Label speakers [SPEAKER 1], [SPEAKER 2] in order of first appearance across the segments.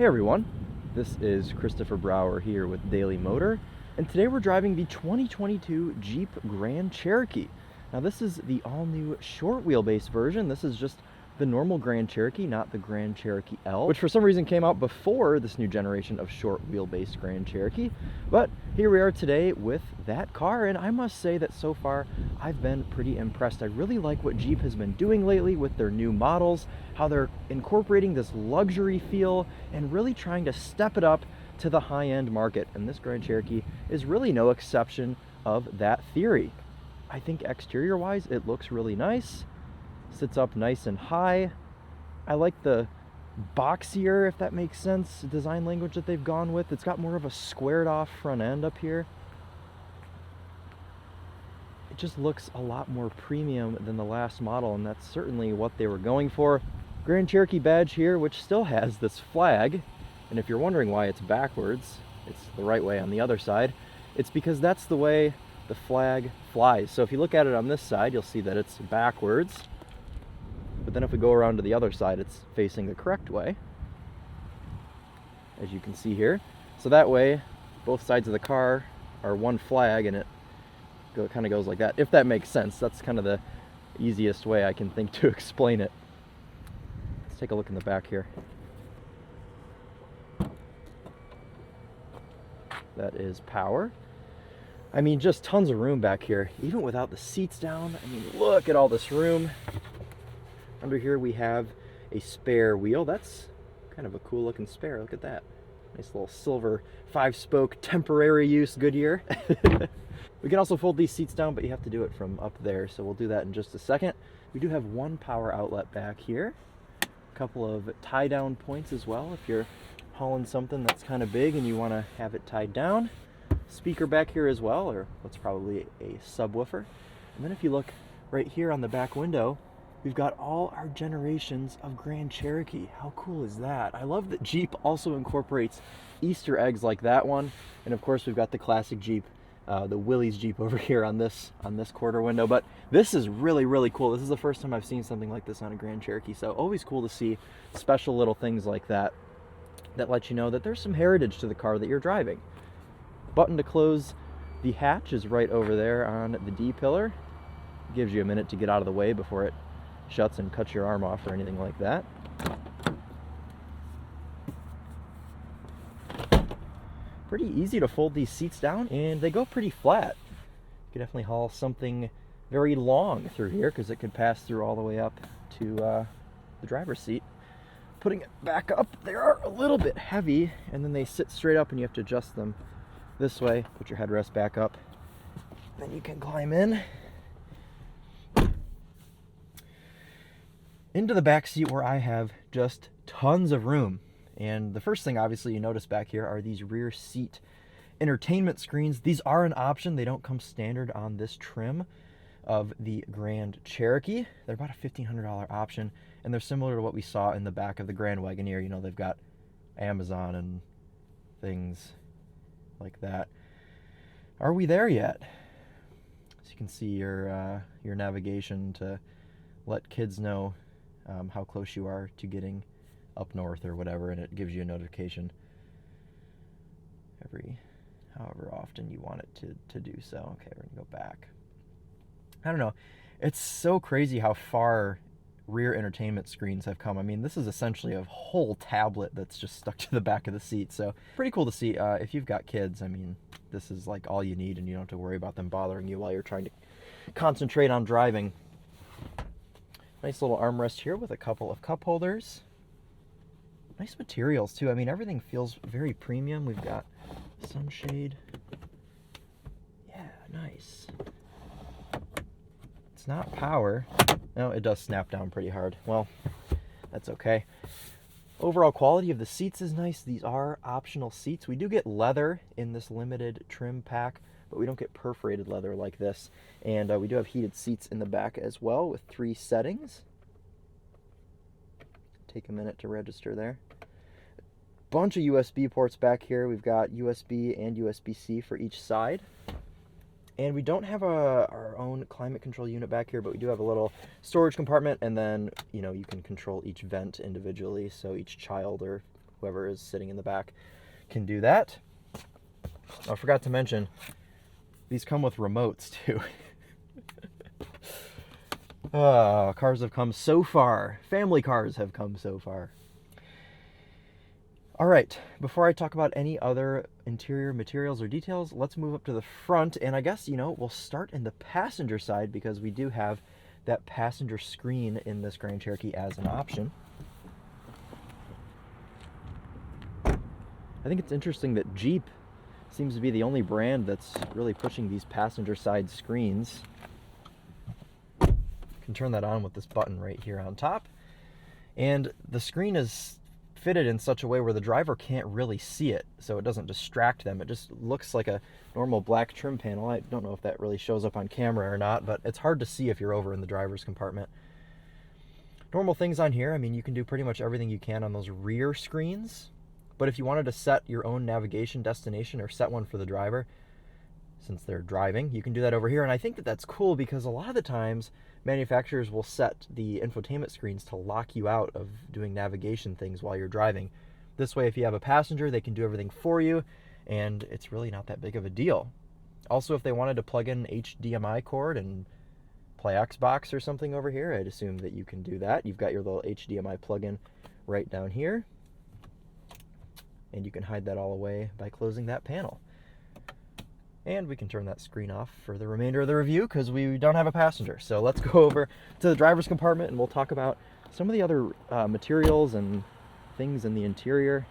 [SPEAKER 1] Hey everyone, this is Christopher Brower here with Daily Motor, and today we're driving the 2022 Jeep Grand Cherokee. Now this is the all-new short wheelbase version. This is just the normal Grand Cherokee, not the Grand Cherokee L, which for some reason came out before this new generation of short wheelbase Grand Cherokee. But here we are today with that car, and I must say that so far I've been pretty impressed. I really like what Jeep has been doing lately with their new models, how they're incorporating this luxury feel and really trying to step it up to the high-end market. And this Grand Cherokee is really no exception of that theory. I think exterior-wise, it looks really nice. Sits up nice and high. I like the boxier, if that makes sense, design language that they've gone with. It's got more of a squared off front end up here. It just looks a lot more premium than the last model, and that's certainly what they were going for. Grand Cherokee badge here, which still has this flag, and if you're wondering why it's backwards, it's the right way on the other side. It's because that's the way the flag flies. So if you look at it on this side, you'll see that it's backwards. But then if we go around to the other side, it's facing the correct way, as you can see here. So that way, both sides of the car are one flag, and it kind of goes like that, if that makes sense. That's kind of the easiest way I can think to explain it. Let's take a look in the back here. That is power. I mean, just tons of room back here, even without the seats down. I mean, look at all this room. Under here we have a spare wheel. That's kind of a cool looking spare. Look at that. Nice little silver 5-spoke temporary use Goodyear. We can also fold these seats down, but you have to do it from up there, so we'll do that in just a second. We do have one power outlet back here. A couple of tie down points as well if you're hauling something that's kind of big and you want to have it tied down. Speaker back here as well, or what's probably a subwoofer. And then if you look right here on the back window, we've got all our generations of Grand Cherokee. How cool is that? I love that Jeep also incorporates Easter eggs like that one. And of course we've got the classic Jeep, the Willys Jeep over here on this quarter window. But this is really, really cool. This is the first time I've seen something like this on a Grand Cherokee. So always cool to see special little things like that let you know that there's some heritage to the car that you're driving. Button to close the hatch is right over there on the D pillar. Gives you a minute to get out of the way before it shuts and cuts your arm off or anything like that. Pretty easy to fold these seats down, and they go pretty flat. You could definitely haul something very long through here because it could pass through all the way up to the driver's seat. Putting it back up, they are a little bit heavy, and then they sit straight up and you have to adjust them this way. Put your headrest back up, then you can climb in into the back seat where I have just tons of room. And the first thing obviously you notice back here are these rear seat entertainment screens. These are an option. They don't come standard on this trim of the Grand Cherokee. They're about a $1,500 option, and they're similar to what we saw in the back of the Grand Wagoneer. You know, they've got Amazon and things like that. Are we there yet? So you can see your navigation to let kids know how close you are to getting up north or whatever, and it gives you a notification however often you want it to do so. Okay, we're gonna go back. I don't know, it's so crazy how far rear entertainment screens have come. I mean, this is essentially a whole tablet that's just stuck to the back of the seat, so pretty cool to see. If you've got kids, I mean, this is like all you need, and you don't have to worry about them bothering you while you're trying to concentrate on driving. Nice little armrest here with a couple of cup holders. Nice materials too. I mean, everything feels very premium. We've got sunshade. Yeah, nice. It's not power. No, it does snap down pretty hard. Well, that's okay. Overall quality of the seats is nice. These are optional seats. We do get leather in this limited trim pack, but we don't get perforated leather like this. And we do have heated seats in the back as well with 3 settings. Take a minute to register there. Bunch of USB ports back here. We've got USB and USB-C for each side. And we don't have our own climate control unit back here, but we do have a little storage compartment, and then, you know, you can control each vent individually, so each child or whoever is sitting in the back can do that. I forgot to mention, these come with remotes too. Oh, cars have come so far. Family cars have come so far. All right, before I talk about any other interior materials or details, let's move up to the front. And I guess, we'll start in the passenger side because we do have that passenger screen in this Grand Cherokee as an option. I think it's interesting that Jeep seems to be the only brand that's really pushing these passenger side screens. You can turn that on with this button right here on top. And the screen is fitted in such a way where the driver can't really see it, so it doesn't distract them. It just looks like a normal black trim panel. I don't know if that really shows up on camera or not, but it's hard to see if you're over in the driver's compartment. Normal things on here, I mean, you can do pretty much everything you can on those rear screens, but if you wanted to set your own navigation destination or set one for the driver, since they're driving, you can do that over here. And I think that that's cool because a lot of the times manufacturers will set the infotainment screens to lock you out of doing navigation things while you're driving. This way, if you have a passenger, they can do everything for you, and it's really not that big of a deal. Also, if they wanted to plug in HDMI cord and play Xbox or something over here, I'd assume that you can do that. You've got your little HDMI plug-in right down here, and you can hide that all away by closing that panel. And we can turn that screen off for the remainder of the review because we don't have a passenger. So let's go over to the driver's compartment and we'll talk about some of the other materials and things in the interior.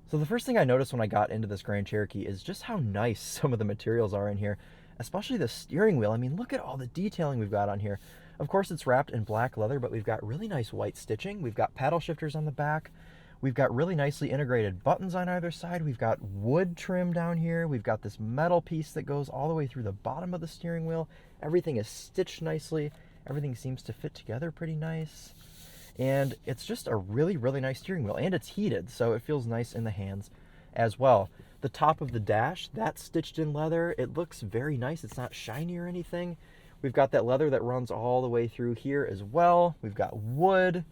[SPEAKER 1] So the first thing I noticed when I got into this Grand Cherokee is just how nice some of the materials are in here, especially the steering wheel. I mean, look at all the detailing we've got on here. Of course, it's wrapped in black leather, but we've got really nice white stitching. We've got paddle shifters on the back. We've got really nicely integrated buttons on either side. We've got wood trim down here. We've got this metal piece that goes all the way through the bottom of the steering wheel. Everything is stitched nicely. Everything seems to fit together pretty nice. And it's just a really, really nice steering wheel. And it's heated, so it feels nice in the hands as well. The top of the dash, that's stitched in leather. It looks very nice. It's not shiny or anything. We've got that leather that runs all the way through here as well. We've got wood.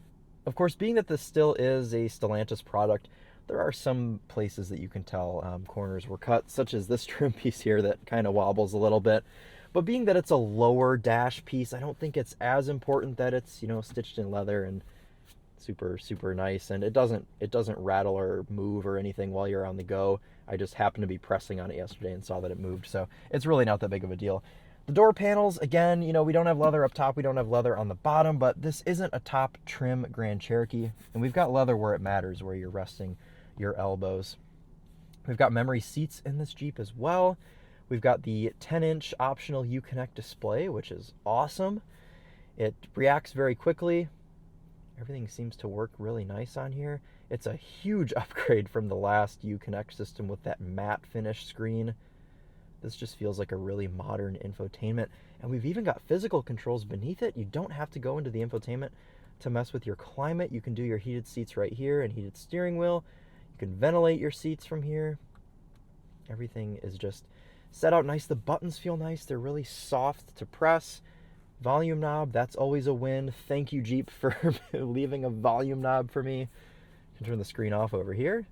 [SPEAKER 1] Of course, being that this still is a Stellantis product, there are some places that you can tell corners were cut, such as this trim piece here that kind of wobbles a little bit. But being that it's a lower dash piece, I don't think it's as important that it's, stitched in leather and super, super nice. And it doesn't rattle or move or anything while you're on the go. I just happened to be pressing on it yesterday and saw that it moved. So it's really not that big of a deal. The door panels, again, we don't have leather up top, we don't have leather on the bottom, but this isn't a top trim Grand Cherokee, and we've got leather where it matters, where you're resting your elbows. We've got memory seats in this Jeep as well. We've got the 10-inch optional Uconnect display, which is awesome. It reacts very quickly. Everything seems to work really nice on here. It's a huge upgrade from the last Uconnect system with that matte finish screen. This just feels like a really modern infotainment. And we've even got physical controls beneath it. You don't have to go into the infotainment to mess with your climate. You can do your heated seats right here and heated steering wheel. You can ventilate your seats from here. Everything is just set out nice. The buttons feel nice. They're really soft to press. Volume knob, that's always a win. Thank you, Jeep, for leaving a volume knob for me. I can turn the screen off over here.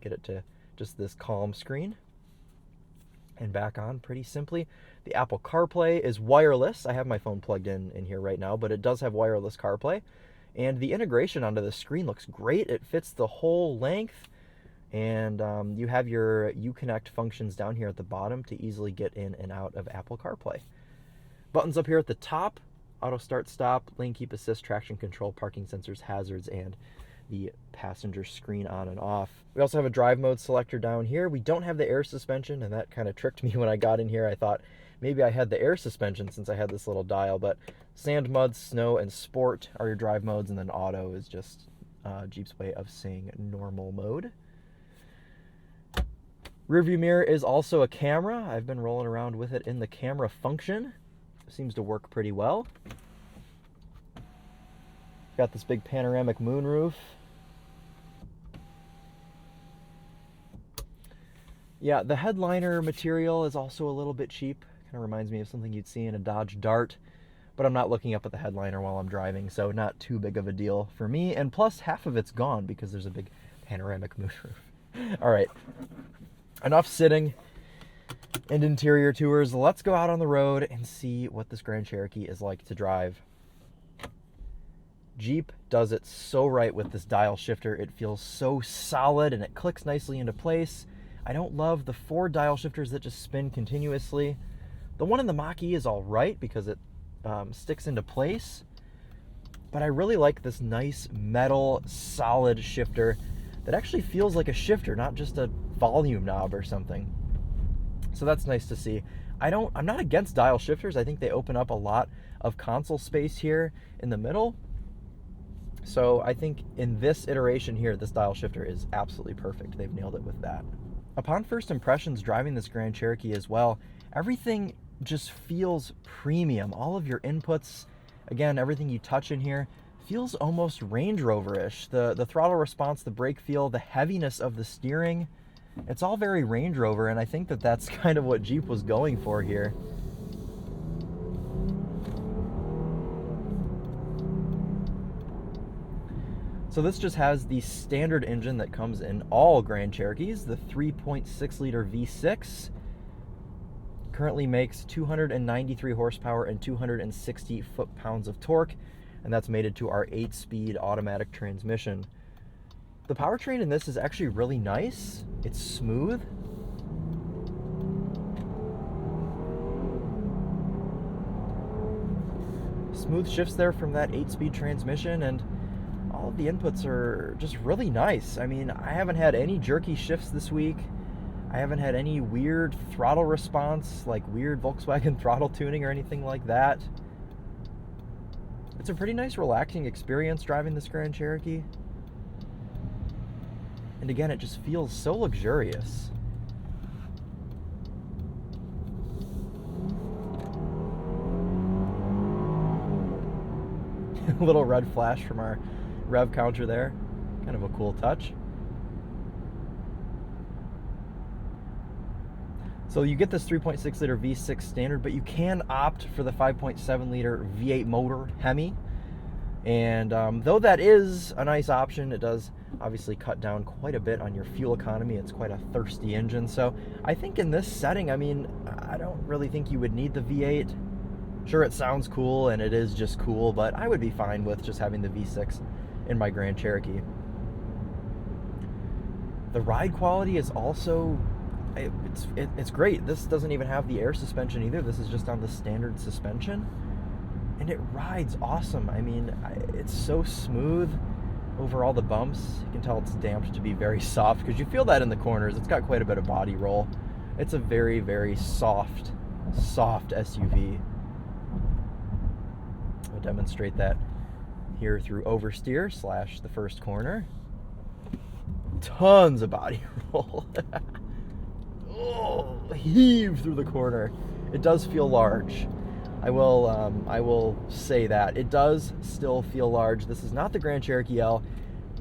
[SPEAKER 1] Get it to just this calm screen. And back on pretty simply. The Apple CarPlay is wireless. I have my phone plugged in here right now, but it does have wireless CarPlay. And the integration onto the screen looks great. It fits the whole length. And you have your Uconnect functions down here at the bottom to easily get in and out of Apple CarPlay. Buttons up here at the top: auto start stop, lane keep assist, traction control, parking sensors, hazards, and the passenger screen on and off. We also have a drive mode selector down here. We don't have the air suspension, and that kind of tricked me when I got in here. I thought maybe I had the air suspension since I had this little dial, but sand, mud, snow, and sport are your drive modes, and then auto is just Jeep's way of saying normal mode. Rearview mirror is also a camera. I've been rolling around with it in the camera function. Seems to work pretty well. Got this big panoramic moonroof. Yeah, the headliner material is also a little bit cheap. Kind of reminds me of something you'd see in a Dodge Dart, but I'm not looking up at the headliner while I'm driving, so not too big of a deal for me. And plus, half of it's gone because there's a big panoramic moonroof. All right, enough sitting and interior tours. Let's go out on the road and see what this Grand Cherokee is like to drive. Jeep does it so right with this dial shifter. It feels so solid and it clicks nicely into place. I don't love the 4 dial shifters that just spin continuously. The one in the Mach-E is all right because it sticks into place, but I really like this nice metal solid shifter that actually feels like a shifter, not just a volume knob or something. So that's nice to see. I'm not against dial shifters. I think they open up a lot of console space here in the middle. So I think in this iteration here, this dial shifter is absolutely perfect. They've nailed it with that. Upon first impressions driving this Grand Cherokee as well, everything just feels premium. All of your inputs, again, everything you touch in here feels almost Range Rover-ish. The throttle response, the brake feel, the heaviness of the steering, it's all very Range Rover, and I think that that's kind of what Jeep was going for here. So this just has the standard engine that comes in all Grand Cherokees, the 3.6 liter V6. Currently makes 293 horsepower and 260 foot-pounds of torque, and that's mated to our 8-speed automatic transmission. The powertrain in this is actually really nice. It's smooth. Smooth shifts there from that 8-speed transmission, and all of the inputs are just really nice. I mean, I haven't had any jerky shifts this week. I haven't had any weird throttle response, like weird Volkswagen throttle tuning or anything like that. It's a pretty nice, relaxing experience driving this Grand Cherokee. And again, it just feels so luxurious. A little red flash from our rev counter there. Kind of a cool touch. So you get this 3.6 liter V6 standard, but you can opt for the 5.7 liter V8 motor Hemi. And though that is a nice option, it does obviously cut down quite a bit on your fuel economy. It's quite a thirsty engine. So I think in this setting, I mean, I don't really think you would need the V8. Sure, it sounds cool and it is just cool, but I would be fine with just having the V6 in my Grand Cherokee. The ride quality is also, it's great. This doesn't even have the air suspension either. This is just on the standard suspension, and it rides awesome. I mean, it's so smooth over all the bumps. You can tell it's damped to be very soft because you feel that in the corners. It's got quite a bit of body roll. It's a very, very soft SUV. I'll demonstrate that here through oversteer / the first corner. Tons of body roll. Oh, heave through the corner. It does feel large. I will say that. It does still feel large. This is not the Grand Cherokee L,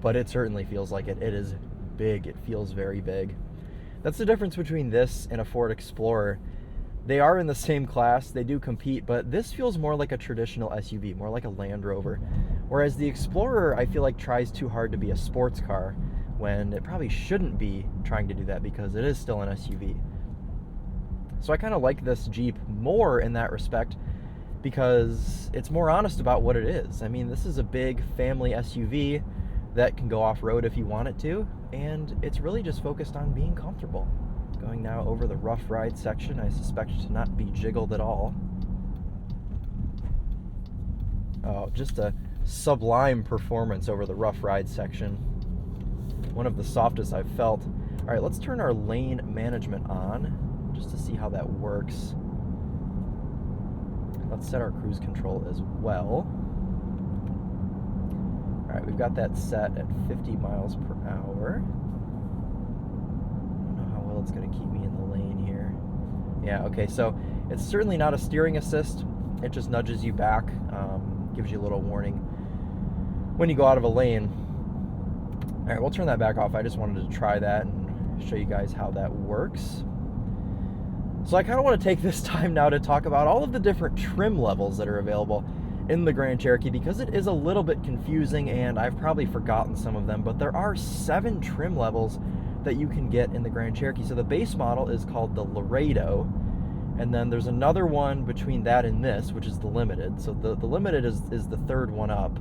[SPEAKER 1] but it certainly feels like it. It is big. It feels very big. That's the difference between this and a Ford Explorer. They are in the same class. They do compete, but this feels more like a traditional SUV, more like a Land Rover. Whereas the Explorer, I feel like, tries too hard to be a sports car when it probably shouldn't be trying to do that because it is still an SUV. So I kind of like this Jeep more in that respect because it's more honest about what it is. I mean, this is a big family SUV that can go off-road if you want it to, and it's really just focused on being comfortable. Going now over the rough ride section, I suspect to not be jiggled at all. Oh, just a sublime performance over the rough ride section. One of the softest I've felt. All right, let's turn our lane management on just to see how that works. Let's set our cruise control as well. All right, we've got that set at 50 miles per hour. I don't know how well it's going to keep me in the lane here. Yeah, okay, so it's certainly not a steering assist. It just nudges you back, gives you a little warning when you go out of a lane. All right, we'll turn that back off. I just wanted to try that and show you guys how that works. So I kind of want to take this time now to talk about all of the different trim levels that are available in the Grand Cherokee, because it is a little bit confusing and I've probably forgotten some of them, but there are 7 trim levels that you can get in the Grand Cherokee. So the base model is called the Laredo, and then there's another one between that and this, which is the Limited. So the Limited is the third one up.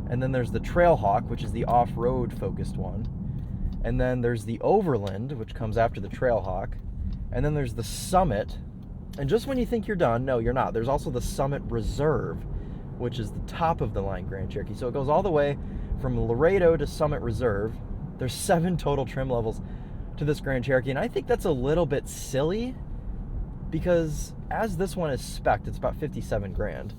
[SPEAKER 1] And then there's the Trailhawk, which is the off-road focused one. And then there's the Overland, which comes after the Trailhawk. And then there's the Summit. And just when you think you're done, no, you're not. There's also the Summit Reserve, which is the top of the line Grand Cherokee. So it goes all the way from Laredo to Summit Reserve. There's 7 total trim levels to this Grand Cherokee. And I think that's a little bit silly, because as this one is spec'd, it's about 57 grand.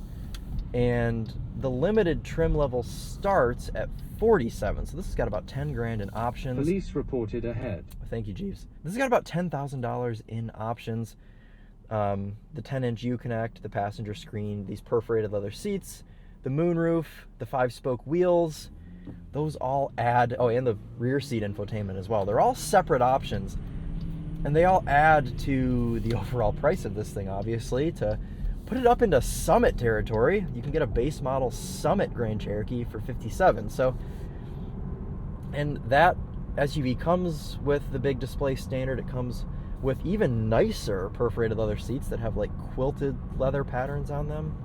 [SPEAKER 1] And the Limited trim level starts at 47. So this has got about 10 grand in options.
[SPEAKER 2] Police reported ahead.
[SPEAKER 1] Thank you, Jeeves. This has got about $10,000 in options. The 10-inch U-Connect, the passenger screen, these perforated leather seats, the moonroof, the 5-spoke wheels, those all add, oh, and the rear seat infotainment as well. They're all separate options, and they all add to the overall price of this thing, obviously. To put it up into Summit territory, you can get a base model Summit Grand Cherokee for 57. So, and that SUV comes with the big display standard. It comes with even nicer perforated leather seats that have like quilted leather patterns on them.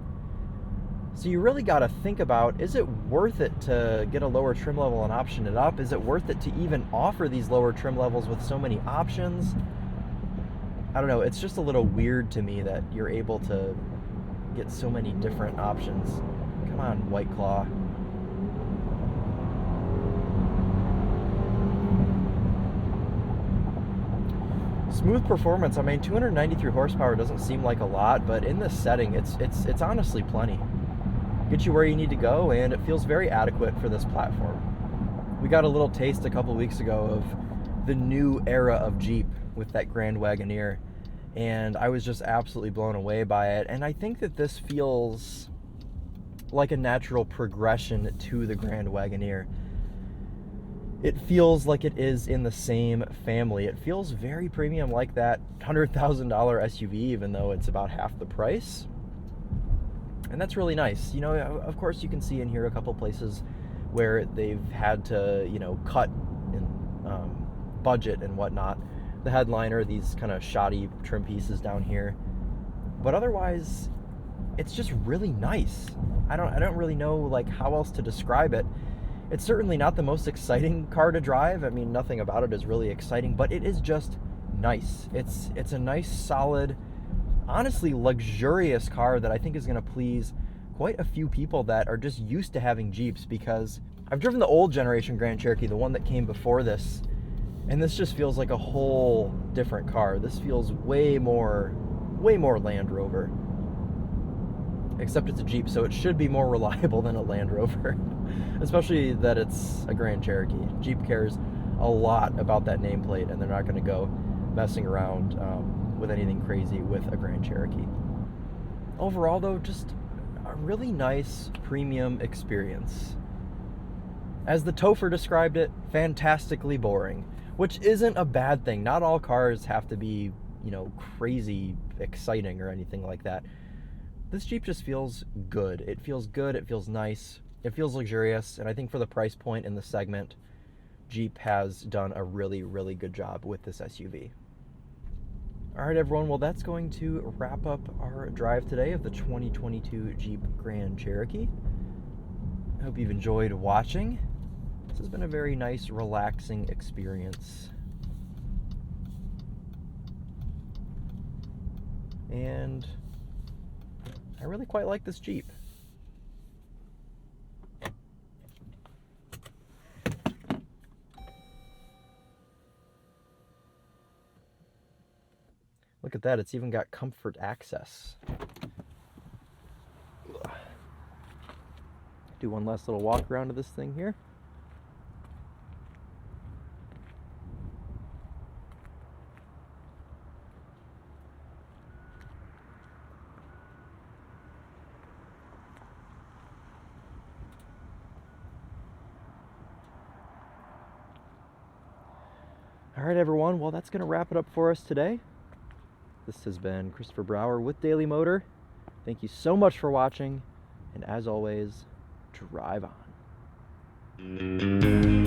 [SPEAKER 1] So you really got to think about, is it worth it to get a lower trim level and option it up? Is it worth it to even offer these lower trim levels with so many options? I don't know. It's just a little weird to me that you're able to get so many different options. Come on, White Claw. Smooth performance. I mean, 293 horsepower doesn't seem like a lot, but in this setting, it's honestly plenty. Get you where you need to go, and it feels very adequate for this platform. We got a little taste a couple weeks ago of the new era of Jeep with that Grand Wagoneer, and I was just absolutely blown away by it. And I think that this feels like a natural progression to the Grand Wagoneer. It feels like it is in the same family. It feels very premium, like that $100,000 SUV, even though it's about half the price. And that's really nice. You know, of course you can see in here a couple places where they've had to, you know, cut in budget and whatnot. The headliner, these kind of shoddy trim pieces down here. But otherwise, it's just really nice. I don't really know like how else to describe it. It's certainly not the most exciting car to drive. I mean, nothing about it is really exciting, but it is just nice. It's a nice, solid, honestly luxurious car that I think is going to please quite a few people that are just used to having Jeeps, because I've driven the old generation Grand Cherokee, the one that came before this, and this just feels like a whole different car. This feels way more Land Rover. Except it's a Jeep, so it should be more reliable than a Land Rover. Especially that it's a Grand Cherokee. Jeep cares a lot about that nameplate, and they're not going to go messing around with anything crazy with a Grand Cherokee. Overall, though, just a really nice premium experience. As the Topher described it, fantastically boring, which isn't a bad thing. Not all cars have to be, you know, crazy exciting or anything like that. This Jeep just feels good. It feels good, it feels nice, it feels luxurious, and I think for the price point in the segment, Jeep has done a really, really good job with this SUV. All right, everyone, well, that's going to wrap up our drive today of the 2022 Jeep Grand Cherokee. I hope you've enjoyed watching. This has been a very nice, relaxing experience. And I really quite like this Jeep. Look at that, it's even got comfort access. Do one last little walk around to this thing here. All right, everyone, well, that's going to wrap it up for us today. This has been Christopher Brower with Daily Motor. Thank you so much for watching, and as always, drive on.